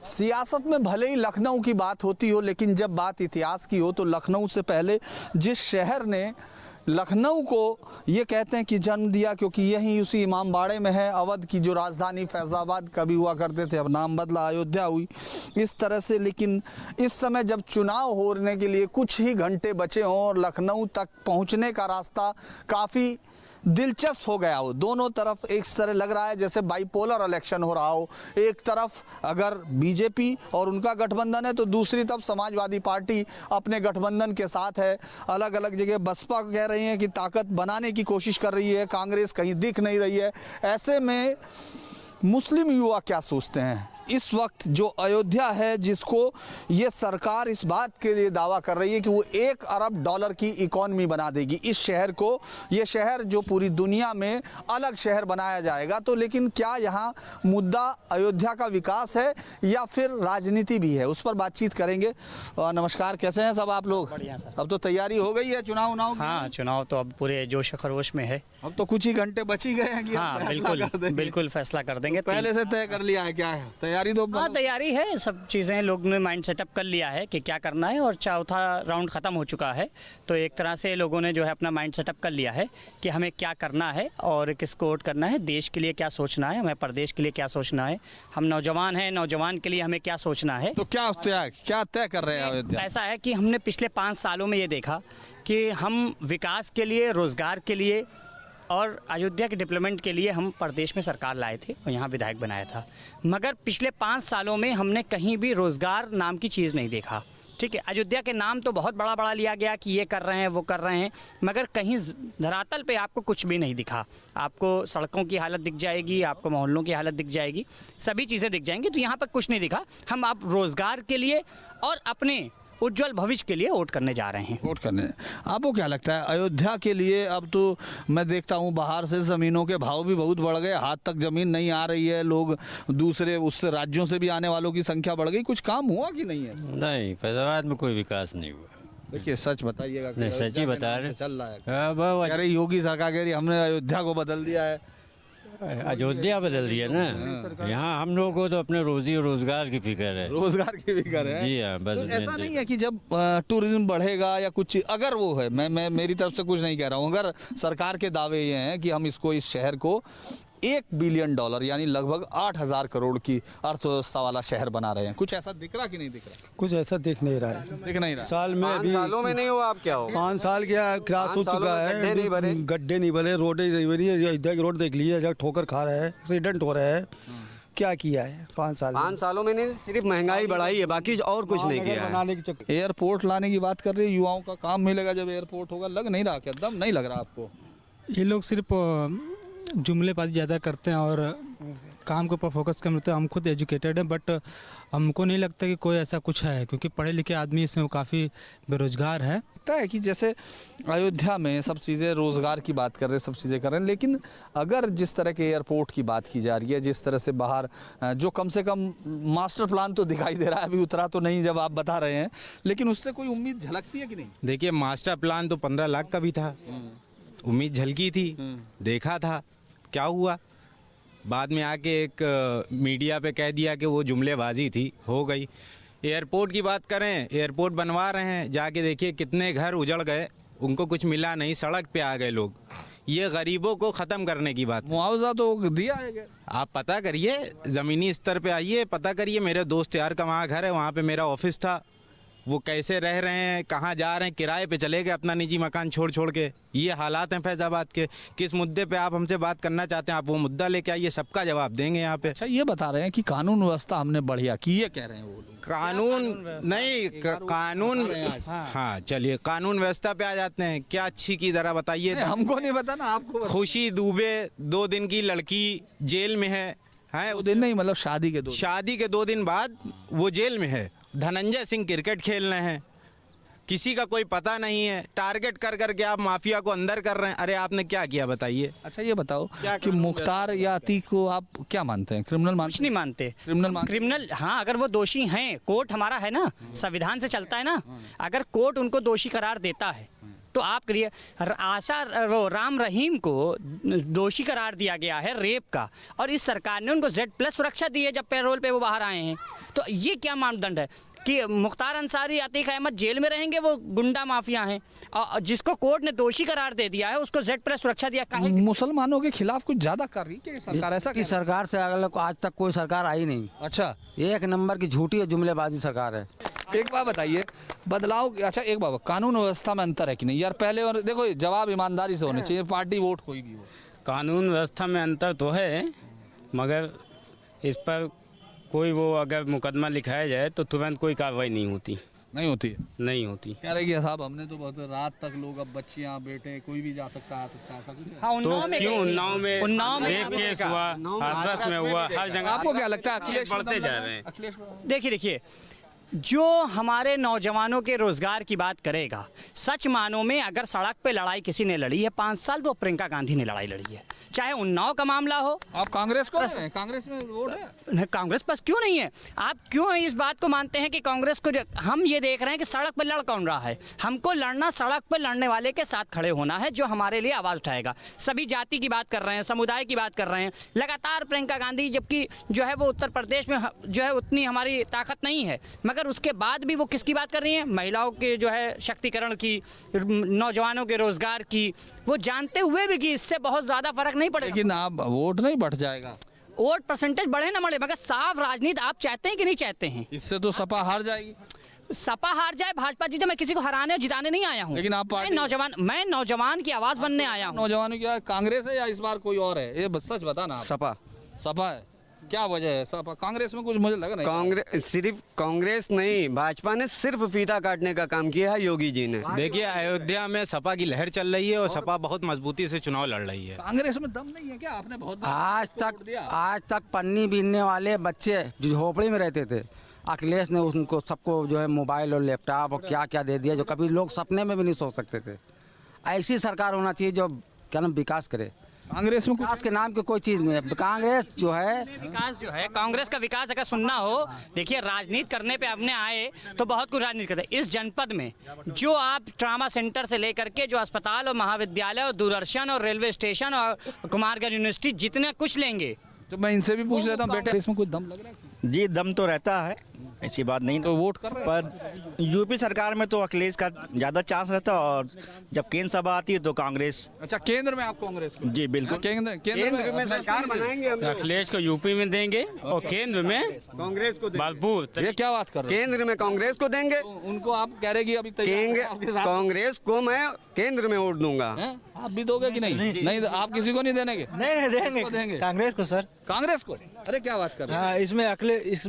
सियासत में भले ही लखनऊ की बात होती हो, लेकिन जब बात इतिहास की हो तो लखनऊ से पहले जिस शहर ने लखनऊ को ये कहते हैं कि जन्म दिया, क्योंकि यही उसी इमामबाड़े में है, अवध की जो राजधानी फैज़ाबाद कभी हुआ करते थे, अब नाम बदला, अयोध्या हुई इस तरह से। लेकिन इस समय जब चुनाव होने के लिए कुछ ही घंटे बचे हों और लखनऊ तक पहुंचने का रास्ता काफ़ी दिलचस्प हो गया हो, दोनों तरफ एक तरह लग रहा है जैसे बाइपोलर इलेक्शन हो रहा हो। एक तरफ अगर बीजेपी और उनका गठबंधन है तो दूसरी तरफ समाजवादी पार्टी अपने गठबंधन के साथ है। अलग अलग जगह बसपा कह रही है कि ताकत बनाने की कोशिश कर रही है, कांग्रेस कहीं दिख नहीं रही है। ऐसे में मुस्लिम युवा क्या सोचते हैं इस वक्त जो अयोध्या है, जिसको ये सरकार इस बात के लिए दावा कर रही है कि वो $1 अरब की इकॉनमी बना देगी इस शहर को, ये शहर जो पूरी दुनिया में अलग शहर बनाया जाएगा। तो लेकिन क्या यहाँ मुद्दा अयोध्या का विकास है या फिर राजनीति भी है, उस पर बातचीत करेंगे। नमस्कार, कैसे हैं सब आप लोग? बढ़िया सर। अब तो तैयारी हो गई है चुनाव? हाँ, चुनाव तो अब पूरे जोश खरोश में है। अब तो कुछ ही घंटे बच ही गए हैं कि हाँ, बिल्कुल फैसला कर देंगे। पहले से तय कर लिया है क्या है? तैयारी तो हाँ, तैयारी है, सब चीज़ें लोग ने माइंड सेटअप कर लिया है कि क्या करना है, और चौथा राउंड ख़त्म हो चुका है। तो एक तरह से लोगों ने जो है अपना माइंड सेटअप कर लिया है कि हमें क्या करना है और किसको वोट करना है, देश के लिए क्या सोचना है, हमें प्रदेश के लिए क्या सोचना है, हम नौजवान हैं, नौजवान के लिए हमें क्या सोचना है। तो क्या तय कर रहे हैं? ऐसा है कि हमने पिछले 5 सालों में ये देखा कि हम विकास के लिए, रोज़गार के लिए और अयोध्या के डेवलपमेंट के लिए हम प्रदेश में सरकार लाए थे और यहाँ विधायक बनाया था, मगर पिछले 5 सालों में हमने कहीं भी रोज़गार नाम की चीज़ नहीं देखा। ठीक है, अयोध्या के नाम तो बहुत बड़ा बड़ा लिया गया कि ये कर रहे हैं, वो कर रहे हैं, मगर कहीं धरातल पे आपको कुछ भी नहीं दिखा। आपको सड़कों की हालत दिख जाएगी, आपको मोहल्लों की हालत दिख जाएगी, सभी चीज़ें दिख जाएंगी। तो यहाँ पर कुछ नहीं दिखा। हम आप रोज़गार के लिए और अपने उज्जवल भविष्य के लिए वोट करने जा रहे हैं। वोट करने आपको क्या लगता है अयोध्या के लिए? अब तो मैं देखता हूँ बाहर से ज़मीनों के भाव भी बहुत बढ़ गए, हाथ तक ज़मीन नहीं आ रही है, लोग दूसरे उससे राज्यों से भी आने वालों की संख्या बढ़ गई। कुछ काम हुआ कि नहीं है? नहीं, फैजाबाद में कोई विकास नहीं हुआ। देखिए, सच बताइएगा। नहीं, सच ही बता रहे। चल रहा है, अरे योगी सरकार कह रही हमने अयोध्या को बदल दिया है। अयोध्या बदल दिया ना। यहाँ हम लोगों को तो अपने रोजी और रोजगार की फिक्र है। रोजगार की फिक्र है जी हाँ, बस तो ऐसा नहीं है कि जब टूरिज्म बढ़ेगा या कुछ, अगर वो है, मैं मेरी तरफ से कुछ नहीं कह रहा हूँ, अगर सरकार के दावे ये हैं कि हम इसको, इस शहर को $1 बिलियन यानी लगभग 8,000 करोड़ की अर्थव्यवस्था वाला शहर बना रहे हैं, कुछ ऐसा दिख रहा कि नहीं दिख रहा? कुछ ऐसा दिख नहीं रहा है। दिख नहीं रहा। साल में 5 सालों में नहीं हुआ, आप क्या हो? 5 साल क्या क्रॉस हो चुका है, गड्ढे नहीं भरे, रोडें नहीं बनी। अयोध्या की रोड देख लीजिए, जहाँ ठोकर खा रहा है, एक्सीडेंट हो रहा है। क्या किया है 5 साल? 5 सालों में नहीं, सिर्फ महंगाई बढ़ाई है, बाकी और कुछ नहीं किया है। एयरपोर्ट लाने की बात कर रहे हैं, युवाओं का काम मिलेगा जब एयरपोर्ट होगा। लग नहीं रहा, क्या दम नहीं लग रहा आपको? ये लोग सिर्फ जुमलेबाजी ज़्यादा करते हैं और काम के ऊपर फोकस कम रहते हैं। हम खुद एजुकेटेड हैं, बट हमको नहीं लगता कि कोई ऐसा कुछ है, क्योंकि पढ़े लिखे आदमी इसमें काफ़ी बेरोजगार है। लगता है कि जैसे अयोध्या में सब चीज़ें, रोज़गार की बात कर रहे हैं, सब चीज़ें कर रहे हैं, लेकिन अगर जिस तरह के एयरपोर्ट की बात की जा रही है, जिस तरह से बाहर जो कम से कम मास्टर प्लान तो दिखाई दे रहा है, अभी उतरा तो नहीं जब आप बता रहे हैं, लेकिन उससे कोई उम्मीद झलकती है कि नहीं? देखिए, मास्टर प्लान तो 15 लाख का भी था, उम्मीद झलकी थी, देखा था, क्या हुआ? बाद में आके एक मीडिया पे कह दिया कि वो जुमलेबाजी थी, हो गई। एयरपोर्ट की बात करें, एयरपोर्ट बनवा रहे हैं, जाके देखिए कितने घर उजड़ गए, उनको कुछ मिला नहीं, सड़क पे आ गए लोग। ये गरीबों को ख़त्म करने की बात। मुआवजा तो दिया है, आप पता करिए, ज़मीनी स्तर पे आइए, पता करिए। मेरे दोस्त यार का वहाँ घर है, वहाँ पे मेरा ऑफिस था, वो कैसे रह रहे हैं, कहाँ जा रहे हैं, किराए पे चले गए अपना निजी मकान छोड़ के। ये हालात हैं फैज़ाबाद के। किस मुद्दे पे आप हमसे बात करना चाहते हैं, आप वो मुद्दा लेके आइए, सबका जवाब देंगे यहाँ पे। अच्छा, ये बता रहे हैं कि कानून व्यवस्था हमने बढ़िया की, ये कह रहे हैं वो लोग। कानून नहीं, कानून, हाँ चलिए कानून व्यवस्था पे आ जाते हैं। क्या अच्छी की जरा बताइए। हमको नहीं पता ना, आपको। खुशी दुबे 2 दिन की लड़की जेल में है। 2 दिन नहीं, मतलब शादी के 2 दिन बाद वो जेल में है। धनंजय सिंह क्रिकेट खेल रहे हैं, किसी का कोई पता नहीं है, टारगेट कर करके आप माफिया को अंदर कर रहे हैं। अरे आपने क्या किया बताइए। अच्छा, ये बताओ कि मुख्तार या अतीक को आप क्या मानते हैं? क्रिमिनल मानते? कुछ नहीं मानते। क्रिमिनल हाँ, अगर वो दोषी हैं, कोर्ट हमारा है ना, संविधान से चलता है ना, अगर कोर्ट उनको दोषी करार देता है तो आप करिए। राम रहीम को दोषी करार दिया गया है रेप का, और इस सरकार ने उनको Z+ सुरक्षा दी है जब पैरोल पे वो बाहर आए हैं। तो ये क्या मानदंड है कि मुख्तार अंसारी, अतीक अहमद जेल में रहेंगे, वो गुंडा माफिया हैं, और जिसको कोर्ट ने दोषी करार दे दिया है उसको Z+ सुरक्षा दिया? मुसलमानों के खिलाफ कुछ ज्यादा कर रही है सरकार, ऐसा की सरकार से आज तक कोई सरकार आई नहीं। अच्छा, एक नंबर की झूठी और जुमलेबाजी सरकार है। एक बात बताइए, बदलाव, अच्छा एक बात, कानून व्यवस्था में अंतर है कि नहीं यार? पहले, और देखो जवाब ईमानदारी से होने चाहिए, पार्टी वोट कोई भी हो। कानून व्यवस्था में अंतर तो है, मगर इस पर कोई वो अगर मुकदमा लिखाया जाए तो तुरंत कोई कार्रवाई नहीं होती नहीं होती। कह रहे कि साहब हमने तो बहुत रात तक लोग, अब बच्चियां बेटे कोई भी जा सकता आ सकता, ऐसा कुछ है? हाँ, तो क्यों उन्नाव में एक केस हुआ, हाथरस में हुआ, हर जगह। आपको क्या लगता है अखिलेश बढ़ते जा रहे हैं? देखिए, जो हमारे नौजवानों के रोजगार की बात करेगा, सच मानों में अगर सड़क पे लड़ाई किसी ने लड़ी है 5 साल, तो प्रियंका गांधी ने लड़ाई लड़ी है। चाहे उन्नाव का मामला हो। आप कांग्रेस को, कांग्रेस में वोट है? कांग्रेस पास क्यों नहीं है? आप क्यों इस बात को मानते हैं कि कांग्रेस को? हम ये देख रहे हैं कि सड़क पर लड़ कौन रहा है। हमको लड़ना, सड़क पर लड़ने वाले के साथ खड़े होना है जो हमारे लिए आवाज उठाएगा। सभी जाति की बात कर रहे हैं, समुदाय की बात कर रहे हैं लगातार प्रियंका गांधी, जबकि जो है वो उत्तर प्रदेश में जो है उतनी हमारी ताकत नहीं है, मगर उसके बाद भी वो किसकी बात कर रही है? महिलाओं के जो है शक्तिकरण की, नौजवानों के रोजगार की, वो जानते हुए भी कि इससे बहुत ज्यादा फर्क नहीं पड़ेगा। लेकिन आप वोट नहीं बढ़ जाएगा? वोट परसेंटेज बढ़े ना बढ़े, मगर साफ राजनीति आप चाहते हैं कि नहीं चाहते हैं? इससे तो सपा हार जाएगी। सपा हार जाए, भाजपा जीते, मैं किसी को हराने और जिताने नहीं आया हूँ। लेकिन आप मैं नौजवान की आवाज बनने आया हूँ। नौजवानों की कांग्रेस है या इस बार कोई और है? ये सच बताना। सपा है। क्या वजह है? सपा, कांग्रेस में कुछ मुझे लगा नहीं। कांग्रेस, सिर्फ कांग्रेस नहीं, भाजपा ने सिर्फ फीता काटने का काम किया है योगी जी ने। देखिए, अयोध्या में सपा की लहर चल रही है और सपा बहुत मजबूती से चुनाव लड़ रही है। कांग्रेस में दम नहीं है क्या? आपने बहुत आज तक पन्नी बीनने वाले बच्चे जो झोपड़ी में रहते थे, अखिलेश ने उनको सबको जो है मोबाइल और लैपटॉप और क्या क्या दे दिया जो कभी लोग सपने में भी नहीं सोच सकते थे। ऐसी सरकार होना चाहिए जो क्या नाम विकास करे। कांग्रेस में विकास के नाम की कोई चीज नहीं है। कांग्रेस जो है, विकास जो है, कांग्रेस का विकास अगर सुनना हो, देखिए राजनीति करने पे अपने आए तो बहुत कुछ राजनीति करते। इस जनपद में जो आप ट्रामा सेंटर से लेकर के जो अस्पताल और महाविद्यालय और दूरदर्शन और रेलवे स्टेशन और कुमारगंज यूनिवर्सिटी जितने कुछ लेंगे, तो मैं इनसे भी पूछ लेता हूँ, बेटे इसमें कोई दम लग रहा है? जी, दम तो रहता है, ऐसी बात नहीं। तो वोट कर रहे हैं? पर यूपी सरकार में तो अखिलेश का ज्यादा चांस रहता है, और जब केंद्र सभा आती है तो कांग्रेस। अच्छा, केंद्र में आप कांग्रेस को? जी बिल्कुल। केंद्र में सरकार बनाएंगे हम। अखिलेश को यूपी में देंगे और केंद्र में कांग्रेस को भरपूर। ये क्या बात कर रहे हैं? केंद्र में कांग्रेस को देंगे। तो उनको आप कह रहे कि अभी कांग्रेस को मैं केंद्र में वोट दूंगा। आप भी दोगे कि नहीं? नहीं, आप किसी को नहीं देने के? नहीं देंगे कांग्रेस को सर। कांग्रेस को? अरे क्या बात कर रहे हैं? हाँ, इसमें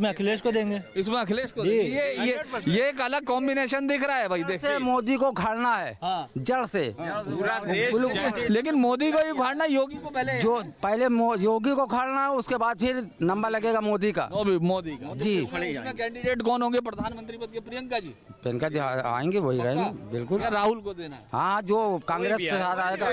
अखिलेश को देंगे। इसमें अखिलेश को? ये एक अलग कॉम्बिनेशन दिख रहा है भाई। देखिए, मोदी को उखाड़ना है जड़ से। पूरा देश। लेकिन मोदी को ही उखाड़ना, योगी को पहले, जो पहले योगी को उखाड़ना है, उसके बाद फिर नंबर लगेगा मोदी का। मोदी का जी। इसमें कैंडिडेट कौन होंगे प्रधानमंत्री पद के? प्रियंका जी। प्रियंका जी आएंगे, वही रहेंगे बिल्कुल। राहुल को देना है? हाँ, जो कांग्रेस से साथ आएगा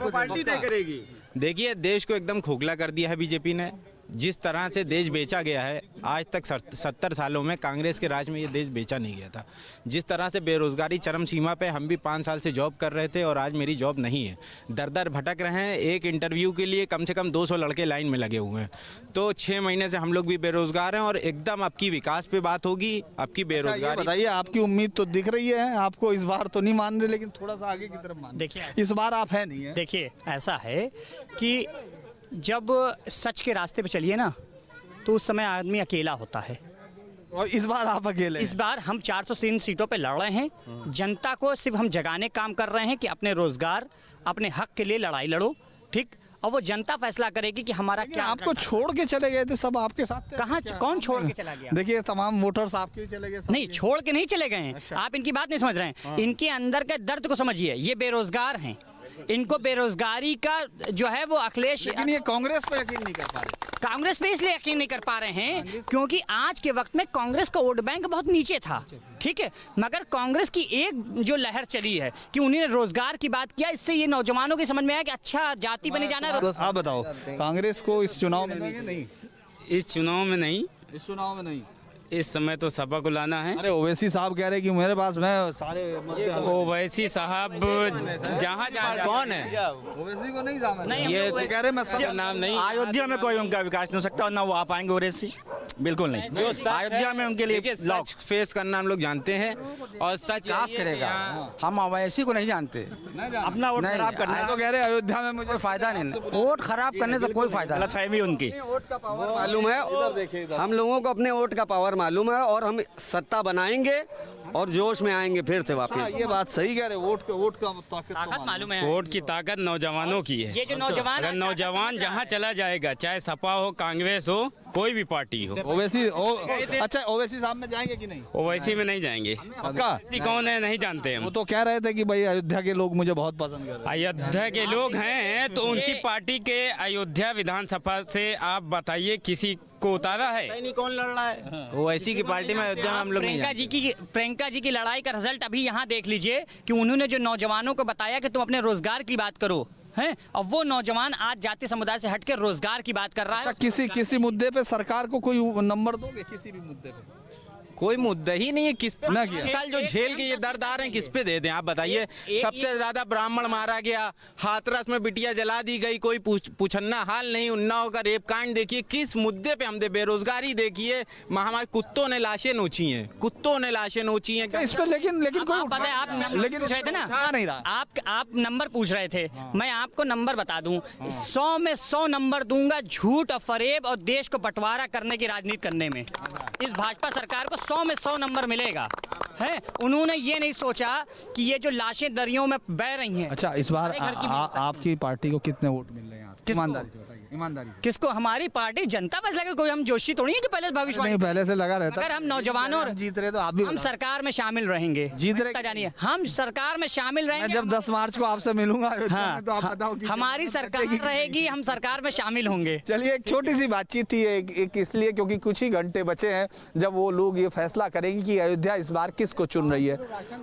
पार्टी तय करेगी। देखिए, देश को एकदम खोखला कर दिया है बीजेपी ने। जिस तरह से देश बेचा गया है, आज तक 70 सालों में कांग्रेस के राज में ये देश बेचा नहीं गया था। जिस तरह से बेरोजगारी चरम सीमा पे, हम भी 5 साल से जॉब कर रहे थे और आज मेरी जॉब नहीं है। दर दर भटक रहे हैं। एक इंटरव्यू के लिए कम से कम 200 लड़के लाइन में लगे हुए हैं। तो 6 महीने से हम लोग भी बेरोजगार हैं और एकदम आपकी विकास पे बात होगी, आपकी बेरोजगारी। बताइए, आपकी उम्मीद तो दिख रही है, आपको इस बार तो नहीं मान रहे, लेकिन थोड़ा सा आगे की तरफ मान। देखिए, इस बार आप है नहीं है? देखिए, ऐसा है कि जब सच के रास्ते पे चलिए ना, तो उस समय आदमी अकेला होता है। और इस बार आप अकेले? इस बार हम 403 सीटों पे लड़ रहे हैं। जनता को सिर्फ हम जगाने काम कर रहे हैं कि अपने रोजगार, अपने हक के लिए लड़ाई लड़ो, ठीक? और वो जनता फैसला करेगी कि हमारा क्या। आपको छोड़ के चले गए थे सब, आपके साथ थे? कहाँ, कौन छोड़ के चला गया? देखिए, तमाम वोटर्स आपके ही चले गए। नहीं, छोड़ के नहीं चले गए हैं। अच्छा। आप इनकी बात नहीं समझ रहे हैं। इनके अंदर के दर्द को समझिए। ये बेरोजगार हैं, इनको बेरोजगारी का जो है वो अखिलेश। लेकिन ये कांग्रेस पे यकीन नहीं कर पा रहे। कांग्रेस पे इसलिए यकीन नहीं कर पा रहे हैं क्योंकि आज के वक्त में कांग्रेस का वोट बैंक बहुत नीचे था, ठीक है? मगर कांग्रेस की एक जो लहर चली है कि उन्होंने रोजगार की बात किया, इससे ये नौजवानों की समझ में आया कि अच्छा, जाति पे नहीं जाना। आप बताओ, कांग्रेस को इस चुनाव में देंगे? नहीं, इस चुनाव में नहीं। इस चुनाव में नहीं। इस समय तो सपा को लाना है। अरे ओवैसी साहब कह रहे कि मेरे पास मैं सारे ओवैसी साहब जहाँ कौन है? ओवैसी को नहीं जाना नहीं, ये तो कह रहे मैं सब नाम नहीं। अयोध्या में कोई उनका विकास नहीं हो सकता और ना वो आ पाएंगे ओवैसी, बिल्कुल नहीं। अयोध्या में उनके लिए देखिए, सच फेस करना हम लोग जानते हैं और सच विकास करेगा। हम अवैसी को नहीं जानते, अपना वोट नहीं, खराब करना नहीं, तो कह रहे अयोध्या में मुझे कोई फायदा नहीं। वोट खराब करने से कोई फायदा नहीं। गलतफहमी उनकी। मालूम है हम लोगों को अपने वोट का पावर मालूम है और हम सत्ता बनाएंगे और जोश में आएंगे फिर से वापस। ये बात सही कह रहे, वोट का ताकत मालूम है। वोट की ताकत नौजवानों की है। ये जो नौजवान अगर नौजवान जहाँ चला जाएगा, चाहे सपा हो, कांग्रेस हो, कोई भी पार्टी हो। ओवैसी अच्छा ओवैसी साहब में जाएंगे कि नहीं? ओवैसी में नहीं जाएंगे। पक्का? ओवैसी कौन है नहीं जानते वो हम। तो कह रहे थे कि भाई अयोध्या के लोग मुझे बहुत पसंद कर रहे हैं। अयोध्या के लोग हैं तो उनकी पार्टी के अयोध्या विधानसभा से आप बताइए किसी को उतारा है? नहीं, कौन लड़ रहा है? ओवैसी की पार्टी में अयोध्या में हम लोग नहीं प्रियंका जी की लड़ाई का रिजल्ट अभी यहाँ देख लीजिए कि उन्होंने जो नौजवानों को बताया कि तुम अपने रोजगार की बात करो, हैं, और वो नौजवान आज जातीय समुदाय से हटकर रोजगार की बात कर रहा है। अच्छा, किसी मुद्दे पे सरकार को कोई नंबर दोगे? किसी भी मुद्दे पे कोई मुद्दा ही नहीं है। किस पे ना किया। साल जो झेल के ये दर्द आ रहे हैं किस पे दे दें आप बताइए? सबसे ज्यादा ब्राह्मण मारा गया, हाथरस में बिटिया जला दी गई, कोई पूछन्ना हाल नहीं। उन्नाव का रेप कांड देखिए, किस मुद्दे पे हम दे? बेरोजगारी देखिए, महामारी, कुत्तों ने लाशें नोची हैं, कुत्तों ने लाशें नोची हैं। इस पे लेकिन कोई पता है आप नंबर पूछ रहे थे ना, नहीं रहा। आप नंबर पूछ रहे थे, मैं आपको नंबर बता दूं, 100 में 100 नंबर दूंगा झूठ और फरेब और देश को बंटवारा करने की राजनीति करने में। इस भाजपा सरकार को 100 में 100 नंबर मिलेगा। है, उन्होंने ये नहीं सोचा कि ये जो लाशें दरियों में बह रही हैं। अच्छा, इस बार आपकी पार्टी को कितने वोट मिल रहे हैं? ईमानदारी से बताइए, ईमानदारी। किसको? हमारी पार्टी जनता बस लगे, कोई हम जोशी थोड़ी है कि पहले भविष्यवाणी। नहीं, पहले से लगा रहता। अगर हम नौजवानों जीत रहे तो आप भी हम सरकार में शामिल रहेंगे। जीत रहे जानिए, हम सरकार में शामिल रहेंगे। मैं जब 10 मार्च को आपसे मिलूंगा हाँ, तो आप बताओ कि हमारी सरकार रहेगी, हम सरकार में शामिल होंगे। चलिए, एक छोटी सी बातचीत थी एक इसलिए क्योंकि कुछ ही घंटे बचे हैं जब वो लोग ये फैसला करेंगे कि अयोध्या इस बार किसको चुन रही है।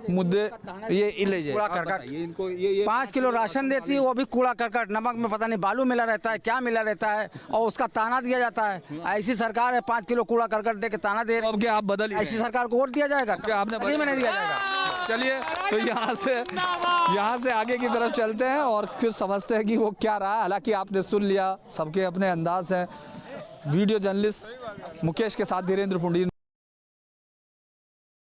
मुद्दे ये कूड़ा करकट, ये 5 किलो राशन देती है, वो भी कूड़ा करकट, नमक में पता नहीं बालू मिला रहता है, क्या मिला रहता है, और उसका ताना दिया जाता है। ऐसी सरकार है 5 किलो कूड़ा करकट दे के ताना दे। अब क्या आप बदलिए? ऐसी सरकार को वोट दिया जाएगा? आपने में नहीं दिया जाएगा। चलिए, तो यहाँ से आगे की तरफ चलते हैं और फिर समझते हैं कि वो क्या रहा। हालांकि आपने सुन लिया, सबके अपने अंदाज हैं। वीडियो जर्नलिस्ट मुकेश के साथ धीरेन्द्र पुंडी।